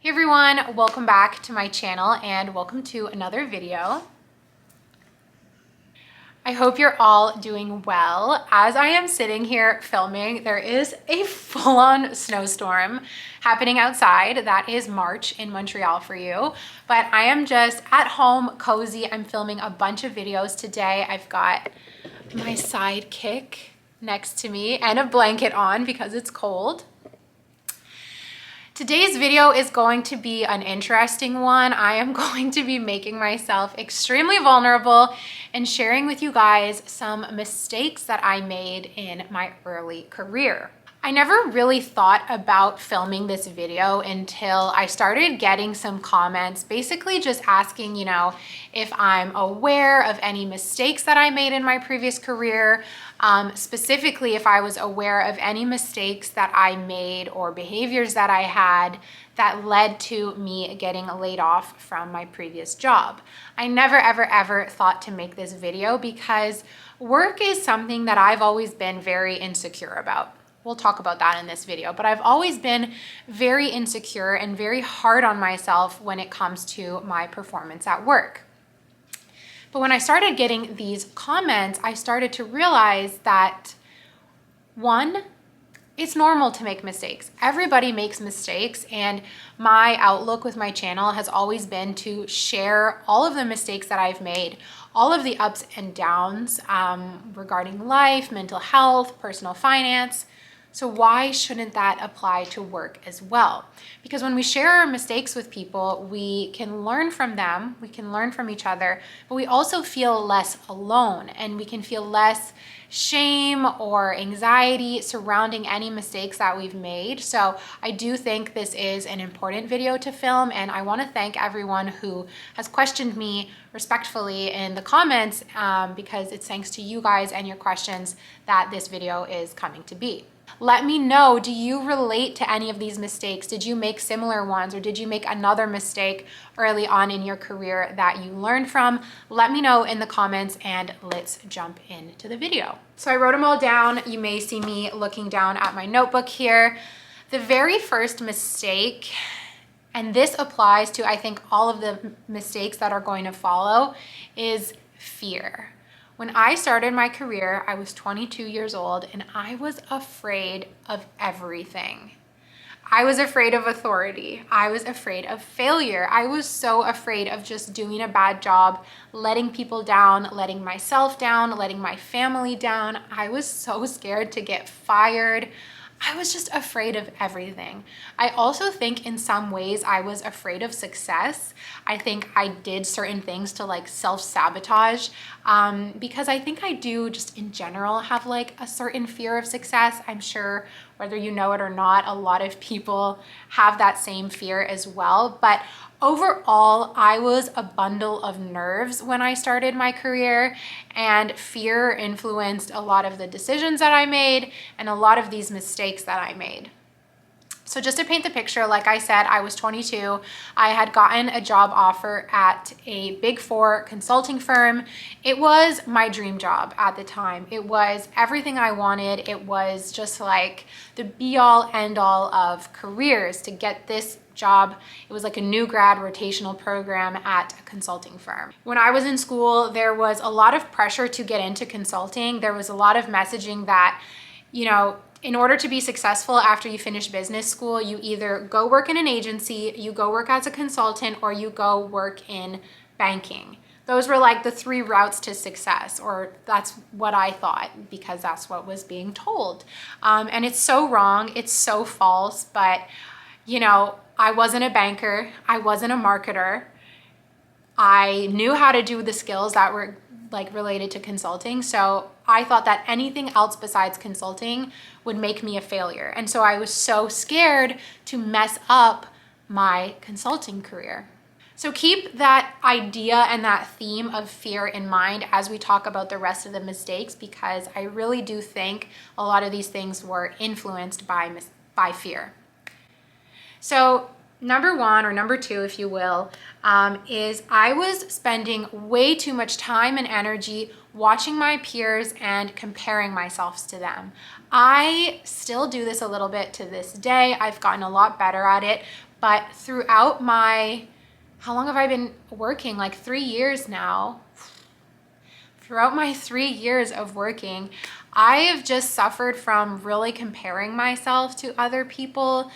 Hey everyone, welcome back to my channel and welcome to another video. I hope you're all doing well. As I am sitting here filming, there is a full-on snowstorm happening outside. That is March in Montreal for you. But I am just at home, cozy. I'm filming a bunch of videos today. I've got my sidekick next to me and a blanket on because it's cold. Today's video is going to be an interesting one. I am going to be making myself extremely vulnerable and sharing with you guys some mistakes that I made in my early career. I never really thought about filming this video until I started getting some comments, basically just asking, if I'm aware of any mistakes that I made in my previous career, specifically if I was aware of any mistakes that I made or behaviors that I had that led to me getting laid off from my previous job. I never, ever thought to make this video because work is something that I've always been very insecure about. We'll talk about that in this video, but I've always been very insecure and very hard on myself when it comes to my performance at work. But when I started getting these comments, I started to realize that, one, it's normal to make mistakes. Everybody makes mistakes, and my outlook with my channel has always been to share all of the mistakes that I've made, all of the ups and downs regarding life, mental health, personal finance. So why shouldn't that apply to work as well? Because when we share our mistakes with people, we can learn from them, we can learn from each other, but we also feel less alone and we can feel less shame or anxiety surrounding any mistakes that we've made. So I do think this is an important video to film, and I want to thank everyone who has questioned me respectfully in the comments because it's thanks to you guys and your questions that this video is coming to be. Let me know, do you relate to any of these mistakes? Did you make similar ones, or did you make another mistake early on in your career that you learned from? Let me know in the comments and let's jump into the video. So I wrote them all down. You may see me looking down at my notebook here. The very first mistake, and this applies to I think all of the mistakes that are going to follow, is fear. When I started my career, I was 22 years old and I was afraid of everything. I was afraid of authority. I was afraid of failure. I was so afraid of just doing a bad job, letting people down, letting myself down, letting my family down. I was so scared to get fired. I was just afraid of everything. I also think in some ways I was afraid of success. I think I did certain things to self-sabotage because I think I do just in general have a certain fear of success. I'm sure whether you know it or not, a lot of people have that same fear as well. But overall, I was a bundle of nerves when I started my career, and fear influenced a lot of the decisions that I made and a lot of these mistakes that I made. So just to paint the picture, like I said, I was 22. I had gotten a job offer at a Big Four consulting firm. It was my dream job at the time. It was everything I wanted. It was just like the be-all, end-all of careers to get this job. It was like a new grad rotational program at a consulting firm. When I was in school, there was a lot of pressure to get into consulting. There was a lot of messaging that, in order to be successful after you finish business school, you either go work in an agency, you go work as a consultant, or you go work in banking. Those were like the three routes to success, or that's what I thought because that's what was being told. And it's so wrong, it's so false, but I wasn't a banker, I wasn't a marketer. I knew how to do the skills that were related to consulting. So I thought that anything else besides consulting would make me a failure. And so I was so scared to mess up my consulting career. So keep that idea and that theme of fear in mind as we talk about the rest of the mistakes, because I really do think a lot of these things were influenced by fear. So number one, or number two, if you will, is I was spending way too much time and energy watching my peers and comparing myself to them. I still do this a little bit to this day. I've gotten a lot better at it, but throughout my, how long have I been working? Like 3 years now. Throughout my 3 years of working, I have just suffered from really comparing myself to other people.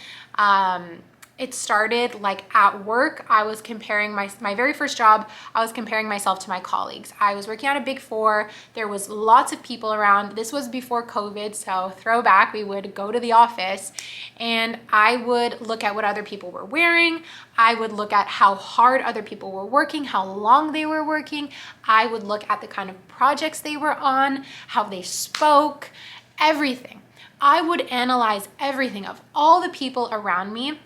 It started like at work. I was comparing my very first job, I was comparing myself to my colleagues. I was working at a Big Four. There was lots of people around. This was before COVID, so throwback, we would go to the office and I would look at what other people were wearing. I would look at how hard other people were working, how long they were working. I would look at the kind of projects they were on, how they spoke, everything. I would analyze everything of all the people around me.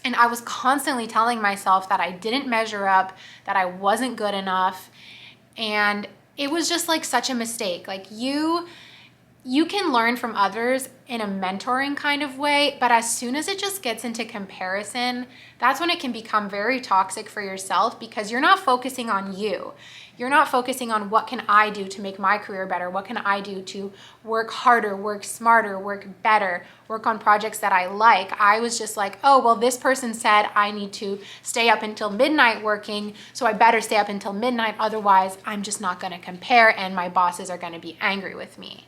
And I was constantly telling myself that I didn't measure up, that I wasn't good enough. And it was just like such a mistake. Like you can learn from others in a mentoring kind of way, but as soon as it just gets into comparison, that's when it can become very toxic for yourself, because you're not focusing on you. You're not focusing on what can I do to make my career better? What can I do to work harder, work smarter, work better, work on projects that I like? I was just like, oh, well, this person said I need to stay up until midnight working, so I better stay up until midnight. Otherwise, I'm just not going to compare and my bosses are going to be angry with me.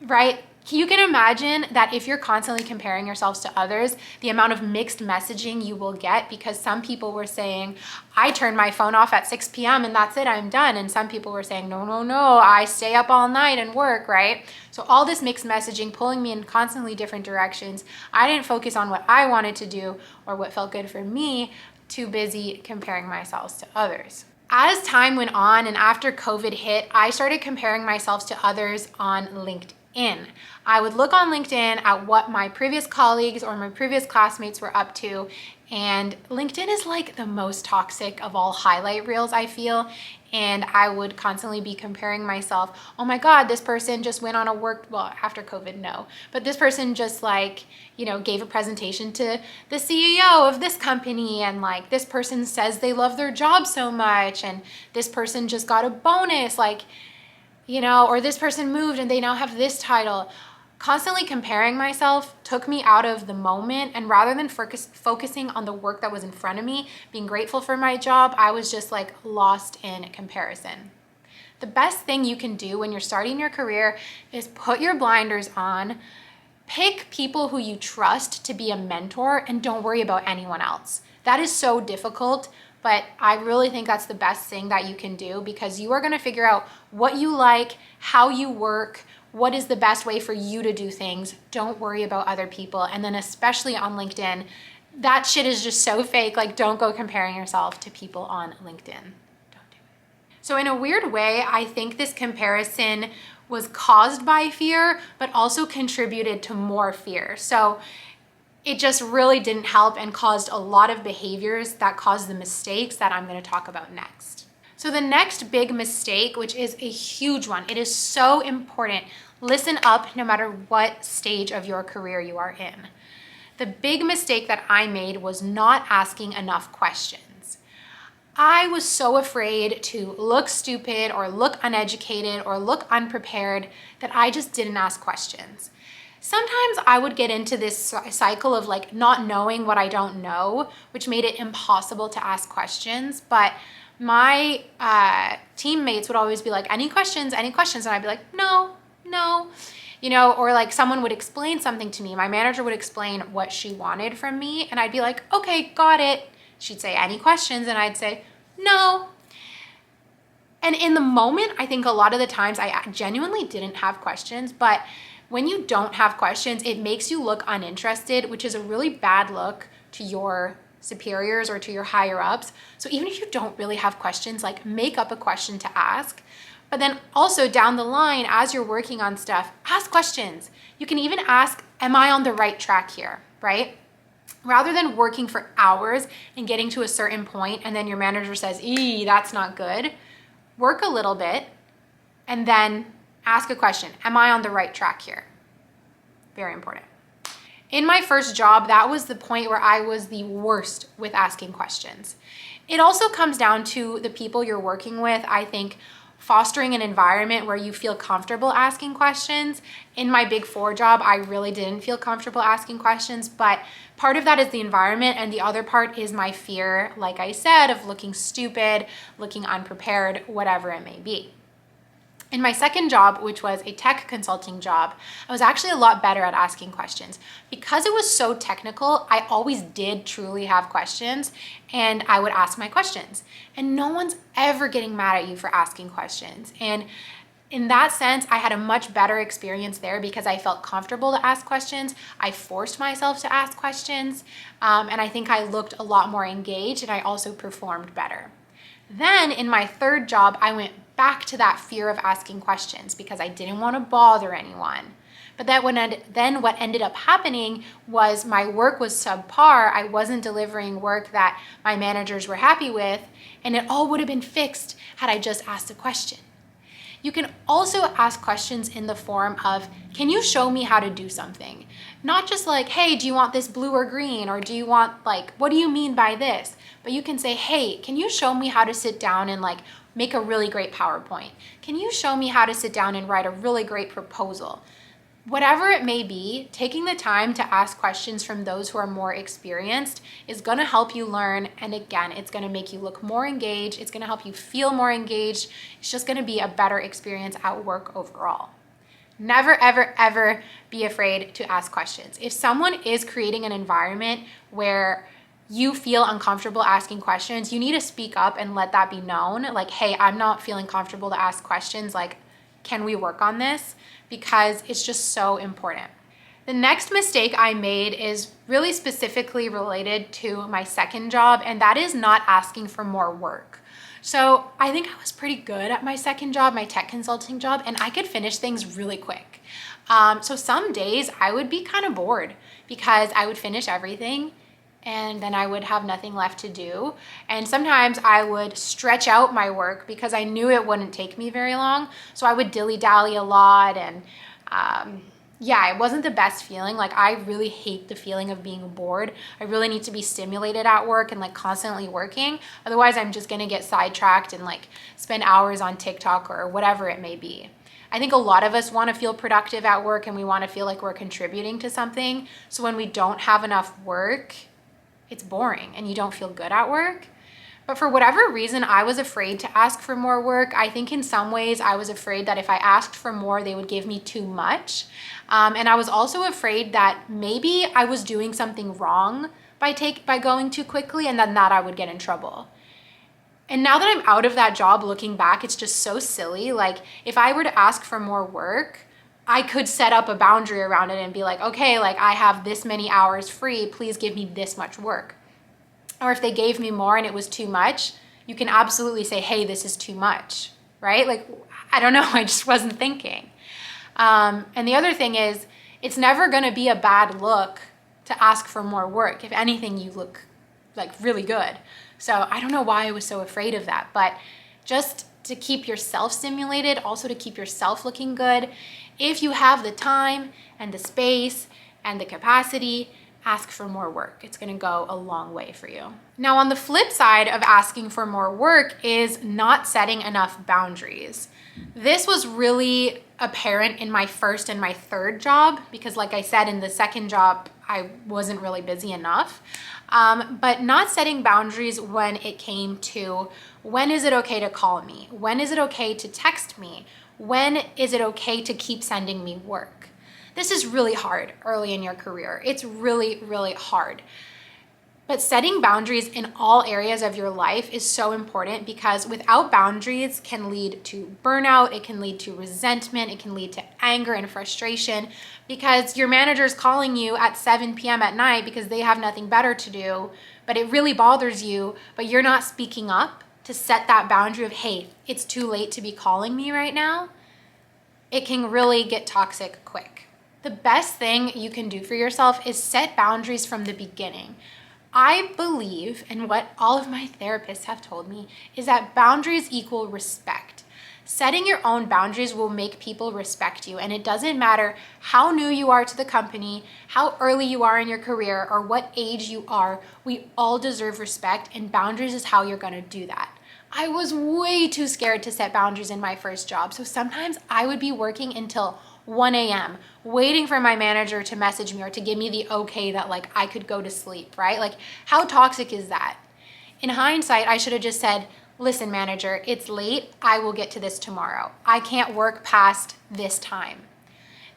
Right? You can imagine that if you're constantly comparing yourselves to others, the amount of mixed messaging you will get, because some people were saying, I turn my phone off at 6 p.m. and that's it, I'm done. And some people were saying, no, I stay up all night and work, right? So all this mixed messaging pulling me in constantly different directions. I didn't focus on what I wanted to do or what felt good for me, too busy comparing myself to others. As time went on and after COVID hit, I started comparing myself to others on LinkedIn. I would look on LinkedIn at what my previous colleagues or my previous classmates were up to, and LinkedIn is like the most toxic of all highlight reels, I feel. And I would constantly be comparing myself. Oh my God, this person just went on a well, after COVID, no. But this person just gave a presentation to the CEO of this company, and like this person says they love their job so much, and this person just got a bonus, or this person moved and they now have this title. Constantly comparing myself took me out of the moment, and rather than focusing on the work that was in front of me, being grateful for my job, I was just like lost in comparison. The best thing you can do when you're starting your career is put your blinders on, pick people who you trust to be a mentor, and don't worry about anyone else. That is so difficult, but I really think that's the best thing that you can do, because you are going to figure out what you like, how you work, what is the best way for you to do things. Don't worry about other people. And then especially on LinkedIn, that shit is just so fake. Like, don't go comparing yourself to people on LinkedIn. Don't do it. So in a weird way, I think this comparison was caused by fear, but also contributed to more fear. So it just really didn't help and caused a lot of behaviors that caused the mistakes that I'm going to talk about next. So the next big mistake, which is a huge one, it is so important. Listen up no matter what stage of your career you are in. The big mistake that I made was not asking enough questions. I was so afraid to look stupid or look uneducated or look unprepared that I just didn't ask questions. Sometimes I would get into this cycle of like not knowing what I don't know, which made it impossible to ask questions. But my teammates would always be like, any questions? And I'd be like, no. Or like someone would explain something to me. My manager would explain what she wanted from me, and I'd be like, okay, got it. She'd say, any questions? And I'd say, no. And in the moment, I think a lot of the times I genuinely didn't have questions, but when you don't have questions, it makes you look uninterested, which is a really bad look to your superiors or to your higher ups. So even if you don't really have questions, like make up a question to ask. But then also down the line, as you're working on stuff, ask questions. You can even ask, am I on the right track here, right? Rather than working for hours and getting to a certain point and then your manager says, that's not good, work a little bit and then ask a question. Am I on the right track here? Very important. In my first job, that was the point where I was the worst with asking questions. It also comes down to the people you're working with. I think fostering an environment where you feel comfortable asking questions. In my Big Four job, I really didn't feel comfortable asking questions, but part of that is the environment, and the other part is my fear, like I said, of looking stupid, looking unprepared, whatever it may be. In my second job, which was a tech consulting job, I was actually a lot better at asking questions. Because it was so technical, I always did truly have questions, and I would ask my questions. And no one's ever getting mad at you for asking questions. And in that sense, I had a much better experience there because I felt comfortable to ask questions. I forced myself to ask questions, and I think I looked a lot more engaged, and I also performed better. Then in my third job, I went back to that fear of asking questions because I didn't want to bother anyone. But then what ended up happening was my work was subpar. I wasn't delivering work that my managers were happy with, and it all would have been fixed had I just asked a question. You can also ask questions in the form of, can you show me how to do something? Not just like, hey, do you want this blue or green? Or do you want what do you mean by this? But you can say, hey, can you show me how to sit down and make a really great PowerPoint? Can you show me how to sit down and write a really great proposal? Whatever it may be, taking the time to ask questions from those who are more experienced is going to help you learn. And again, it's going to make you look more engaged. It's going to help you feel more engaged. It's just going to be a better experience at work overall. Never, ever, ever be afraid to ask questions. If someone is creating an environment where you feel uncomfortable asking questions, you need to speak up and let that be known. Hey, I'm not feeling comfortable to ask questions. Can we work on this? Because it's just so important. The next mistake I made is really specifically related to my second job, and that is not asking for more work. So I think I was pretty good at my second job, my tech consulting job, and I could finish things really quick. So some days I would be kind of bored because I would finish everything and then I would have nothing left to do. And sometimes I would stretch out my work because I knew it wouldn't take me very long. So I would dilly-dally a lot, and it wasn't the best feeling. I really hate the feeling of being bored. I really need to be stimulated at work and constantly working. Otherwise, I'm just gonna get sidetracked and spend hours on TikTok or whatever it may be. I think a lot of us want to feel productive at work, and we want to feel like we're contributing to something. So when we don't have enough work, it's boring and you don't feel good at work. But for whatever reason, I was afraid to ask for more work. I think in some ways I was afraid that if I asked for more, they would give me too much. And I was also afraid that maybe I was doing something wrong by going too quickly, and then that I would get in trouble. And now that I'm out of that job, looking back, it's just so silly. If I were to ask for more work, I could set up a boundary around it and be okay, I have this many hours free, please give me this much work. Or if they gave me more and it was too much, you can absolutely say, hey, this is too much, right? I don't know, I just wasn't thinking. And the other thing is, it's never gonna be a bad look to ask for more work. If anything, you look really good. So I don't know why I was so afraid of that, but just to keep yourself stimulated, also to keep yourself looking good, if you have the time and the space and the capacity, ask for more work. It's gonna go a long way for you. Now, on the flip side of asking for more work is not setting enough boundaries. This was really apparent in my first and my third job because, like I said, in the second job, I wasn't really busy enough. But not setting boundaries when it came to when is it okay to call me? When is it okay to text me? When is it okay to keep sending me work? This is really hard early in your career. It's really, really hard. But setting boundaries in all areas of your life is so important because without boundaries can lead to burnout, it can lead to resentment, it can lead to anger and frustration because your manager's calling you at 7 p.m. at night because they have nothing better to do, but it really bothers you, but you're not speaking up to set that boundary of, hey, it's too late to be calling me right now. It can really get toxic quick. The best thing you can do for yourself is set boundaries from the beginning. I believe, and what all of my therapists have told me, is that boundaries equal respect. Setting your own boundaries will make people respect you. And it doesn't matter how new you are to the company, how early you are in your career, or what age you are, we all deserve respect, and boundaries is how you're gonna do that. I was way too scared to set boundaries in my first job. So sometimes I would be working until 1 a.m. waiting for my manager to message me or to give me the okay that like I could go to sleep, right? Like, how toxic is that? In hindsight, I should have just said, listen, manager, it's late. I will get to this tomorrow. I can't work past this time.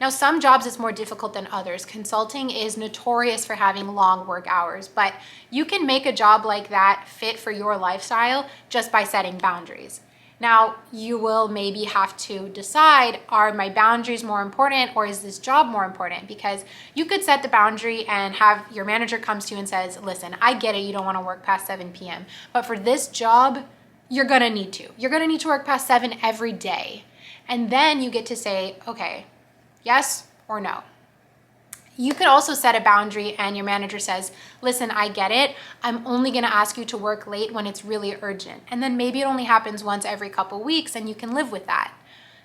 Now, some jobs it's more difficult than others. Consulting is notorious for having long work hours, but you can make a job like that fit for your lifestyle just by setting boundaries. Now, you will maybe have to decide, are my boundaries more important or is this job more important? Because you could set the boundary and have your manager comes to you and says, listen, I get it, you don't want to work past 7 p.m. But for this job, you're gonna need to. You're gonna need to work past 7 every day. And then you get to say, okay, yes or no. You could also set a boundary and your manager says, listen, I get it. I'm only gonna ask you to work late when it's really urgent. And then maybe it only happens once every couple weeks and you can live with that.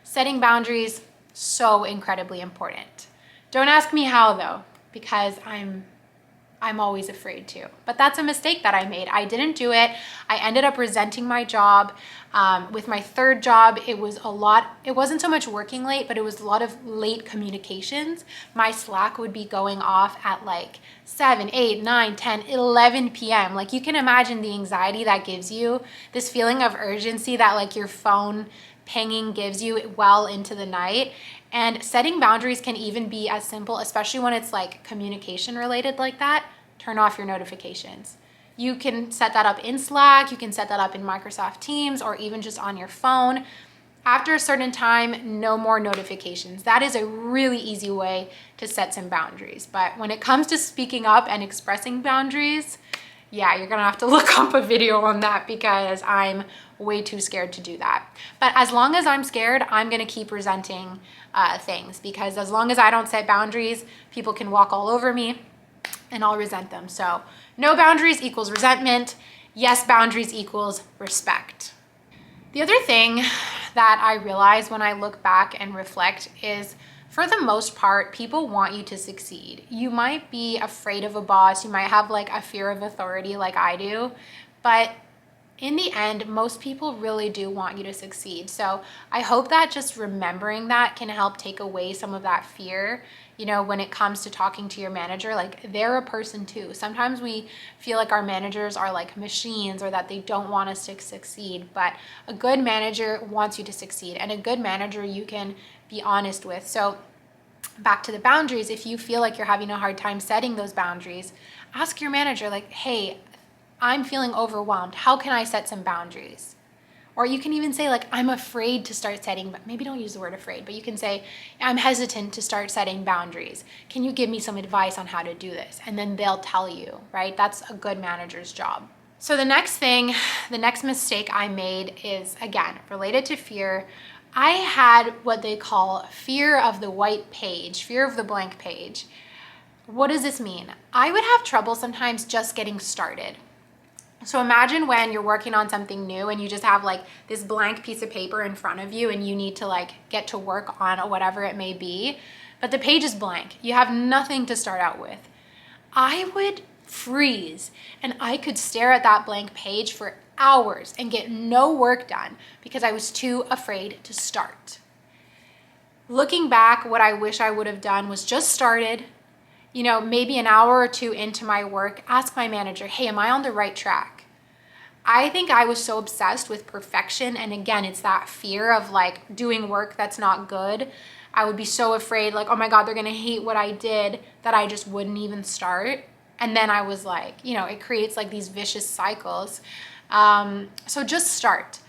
Setting boundaries, so incredibly important. Don't ask me how though, because I'm always afraid to. But that's a mistake that I made. I didn't do it. I ended up resenting my job. With my third job, it wasn't so much working late, but it was a lot of late communications. My Slack would be going off at like 7, 8, 9, 10, 11 p.m. Like, you can imagine the anxiety that gives you, this feeling of urgency that like your phone pinging gives you well into the night. And setting boundaries can even be as simple, especially when it's like communication related like that, turn off your notifications. You can set that up in Slack, you can set that up in Microsoft Teams, or even just on your phone. After a certain time, no more notifications. That is a really easy way to set some boundaries. But when it comes to speaking up and expressing boundaries, yeah, you're gonna have to look up a video on that because I'm way too scared to do that. But as long as I'm scared, I'm gonna keep resenting things, because as long as I don't set boundaries, people can walk all over me and I'll resent them. So no boundaries equals resentment. Yes, boundaries equals respect. The other thing that I realize when I look back and reflect is, for the most part, people want you to succeed. You might be afraid of a boss, you might have like a fear of authority like I do, but in the end, most people really do want you to succeed. So I hope that just remembering that can help take away some of that fear. You know, when it comes to talking to your manager, like, they're a person too. Sometimes we feel like our managers are like machines or that they don't want us to succeed, but a good manager wants you to succeed, and a good manager you can be honest with. So back to the boundaries, if you feel like you're having a hard time setting those boundaries, ask your manager like, hey, I'm feeling overwhelmed. How can I set some boundaries? Or you can even say like, I'm afraid to start setting, but maybe don't use the word afraid, but you can say, I'm hesitant to start setting boundaries. Can you give me some advice on how to do this? And then they'll tell you, right? That's a good manager's job. So the next mistake I made is, again, related to fear. I had what they call fear of the white page, fear of the blank page. What does this mean? I would have trouble sometimes just getting started. So imagine when you're working on something new and you just have like this blank piece of paper in front of you and you need to like get to work on whatever it may be, but the page is blank. You have nothing to start out with. I would freeze and I could stare at that blank page for hours and get no work done because I was too afraid to start. Looking back, what I wish I would have done was just started, you know, maybe an hour or two into my work, ask my manager, hey, am I on the right track? I think I was so obsessed with perfection. And again, it's that fear of like doing work that's not good. I would be so afraid like, oh my God, they're gonna hate what I did, that I just wouldn't even start. And then I was like, you know, it creates like these vicious cycles. So just start.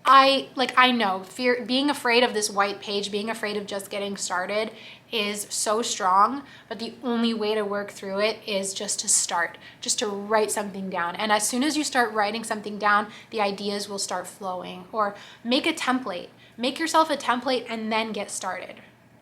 I know fear, being afraid of this white page, being afraid of just getting started is so strong, but the only way to work through it is just to start, just to write something down. And as soon as you start writing something down, the ideas will start flowing. Or make a template, make yourself a template and then get started.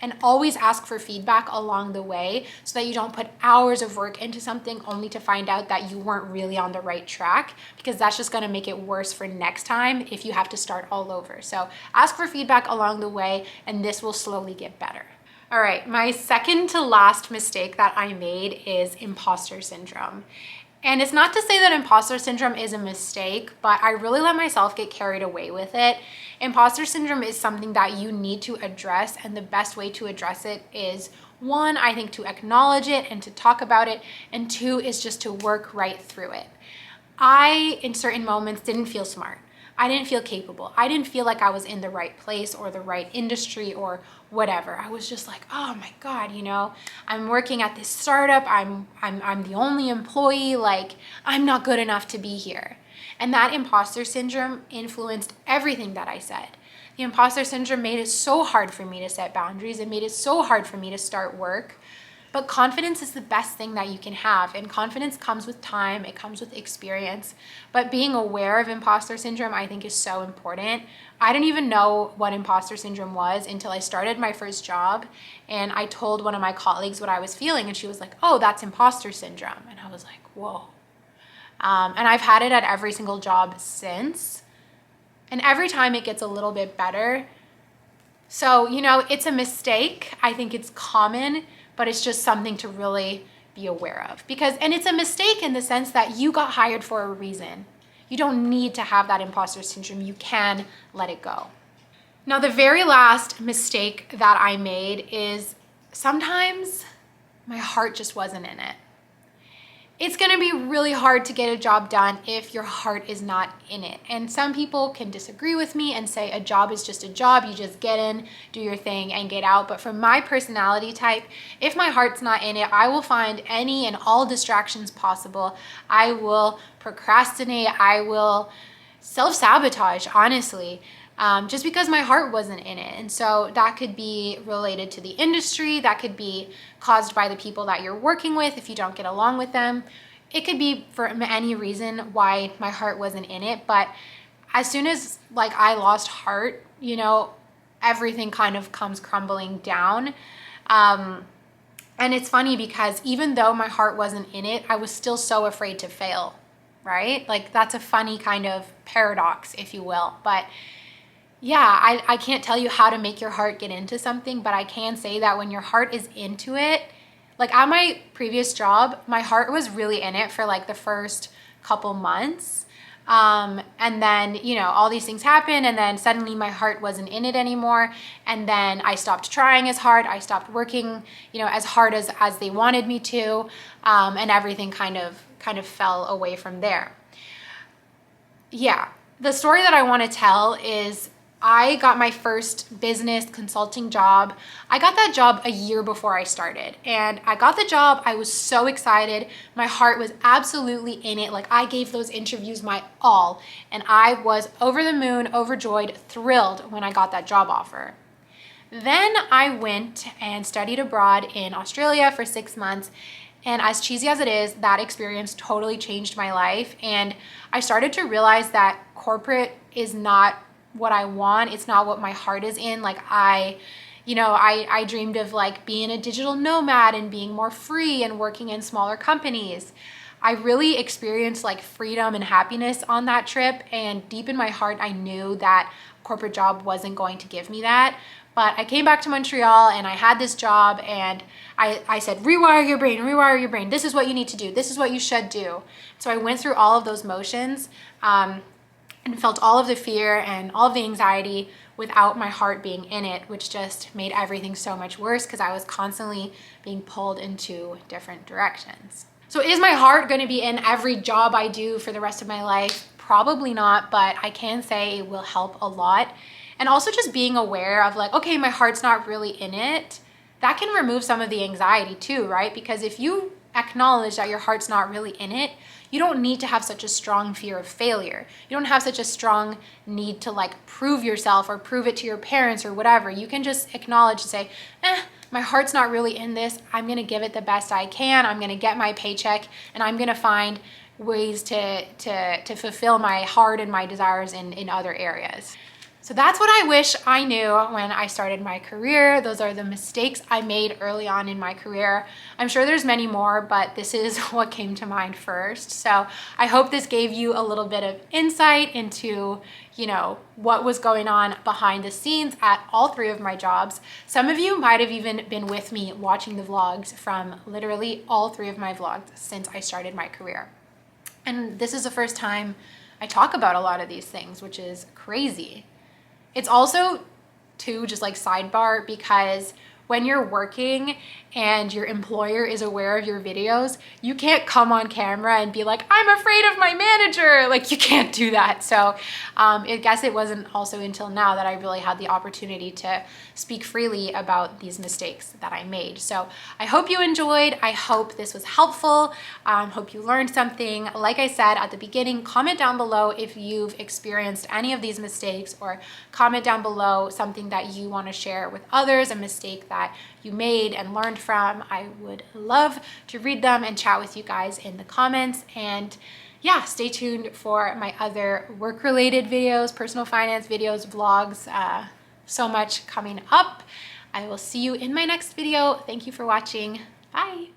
and always ask for feedback along the way so that you don't put hours of work into something only to find out that you weren't really on the right track, because that's just going to make it worse for next time if you have to start all over. So ask for feedback along the way, and this will slowly get better. All right, my second to last mistake that I made is imposter syndrome. And it's not to say that imposter syndrome is a mistake, but I really let myself get carried away with it. Imposter syndrome is something that you need to address, and the best way to address it is, one, I think, to acknowledge it and to talk about it, and two is just to work right through it. I, in certain moments, didn't feel smart. I didn't feel capable. I didn't feel like I was in the right place or the right industry or whatever. I was just like, oh my God, you know, I'm working at this startup. I'm the only employee. Like, I'm not good enough to be here. And that imposter syndrome influenced everything that I said. The imposter syndrome made it so hard for me to set boundaries. It made it so hard for me to start work. But confidence is the best thing that you can have. And confidence comes with time. It comes with experience. But being aware of imposter syndrome, I think, is so important. I didn't even know what imposter syndrome was until I started my first job. And I told one of my colleagues what I was feeling. And she was like, oh, that's imposter syndrome. And I was like, whoa. And I've had it at every single job since. And every time it gets a little bit better. So, you know, it's a mistake. I think it's common, but it's just something to really be aware of. And it's a mistake in the sense that you got hired for a reason. You don't need to have that imposter syndrome. You can let it go. Now, the very last mistake that I made is sometimes my heart just wasn't in it. It's gonna be really hard to get a job done if your heart is not in it. And some people can disagree with me and say a job is just a job. You just get in, do your thing, and get out. But for my personality type, if my heart's not in it, I will find any and all distractions possible. I will procrastinate. I will self-sabotage, honestly. Just because my heart wasn't in it. And so that could be related to the industry. That could be caused by the people that you're working with if you don't get along with them. It could be for any reason why my heart wasn't in it. But as soon as like I lost heart, you know, everything kind of comes crumbling down. And it's funny because even though my heart wasn't in it, I was still so afraid to fail, right? Like that's a funny kind of paradox, if you will. But yeah, I can't tell you how to make your heart get into something, but I can say that when your heart is into it, like at my previous job, my heart was really in it for like the first couple months. And then, you know, all these things happen, and then suddenly my heart wasn't in it anymore. And then I stopped trying as hard. I stopped working, you know, as hard as they wanted me to. And everything kind of fell away from there. Yeah. The story that I want to tell is I got my first business consulting job. I got that job a year before I started, and I got the job. I was so excited. My heart was absolutely in it. Like I gave those interviews my all, and I was over the moon, overjoyed, thrilled when I got that job offer. Then I went and studied abroad in Australia for 6 months. And as cheesy as it is, that experience totally changed my life. And I started to realize that corporate is not what I want. It's not what my heart is in. Like I dreamed of like being a digital nomad and being more free and working in smaller companies. I really experienced like freedom and happiness on that trip. And deep in my heart, I knew that corporate job wasn't going to give me that. But I came back to Montreal and I had this job, and I said, rewire your brain. This is what you need to do. This is what you should do. So I went through all of those motions and felt all of the fear and all of the anxiety without my heart being in it, which just made everything so much worse because I was constantly being pulled into different directions. So is my heart going to be in every job I do for the rest of my life? Probably not, but I can say it will help a lot. And also just being aware of like, okay, my heart's not really in it. That can remove some of the anxiety too, right? Because if you acknowledge that your heart's not really in it, you don't need to have such a strong fear of failure. You don't have such a strong need to like prove yourself or prove it to your parents or whatever. You can just acknowledge and say, my heart's not really in this. I'm gonna give it the best I can. I'm gonna get my paycheck, and I'm gonna find ways to fulfill my heart and my desires in other areas. So that's what I wish I knew when I started my career. Those are the mistakes I made early on in my career. I'm sure there's many more, but this is what came to mind first. So I hope this gave you a little bit of insight into, you know, what was going on behind the scenes at all three of my jobs. Some of you might have even been with me watching the vlogs from literally all three of my vlogs since I started my career. And this is the first time I talk about a lot of these things, which is crazy. It's also, too, just like sidebar, because when you're working and your employer is aware of your videos, you can't come on camera and be like, I'm afraid of my manager. Like, you can't do that. So I guess it wasn't also until now that I really had the opportunity to speak freely about these mistakes that I made. So I hope you enjoyed. I hope this was helpful. Hope you learned something. Like I said at the beginning, comment down below if you've experienced any of these mistakes, or comment down below something that you want to share with others, a mistake that you made and learned from. I would love to read them and chat with you guys in the comments. And yeah, stay tuned for my other work-related videos, personal finance videos, vlogs, so much coming up. I will see you in my next video. Thank you for watching. Bye.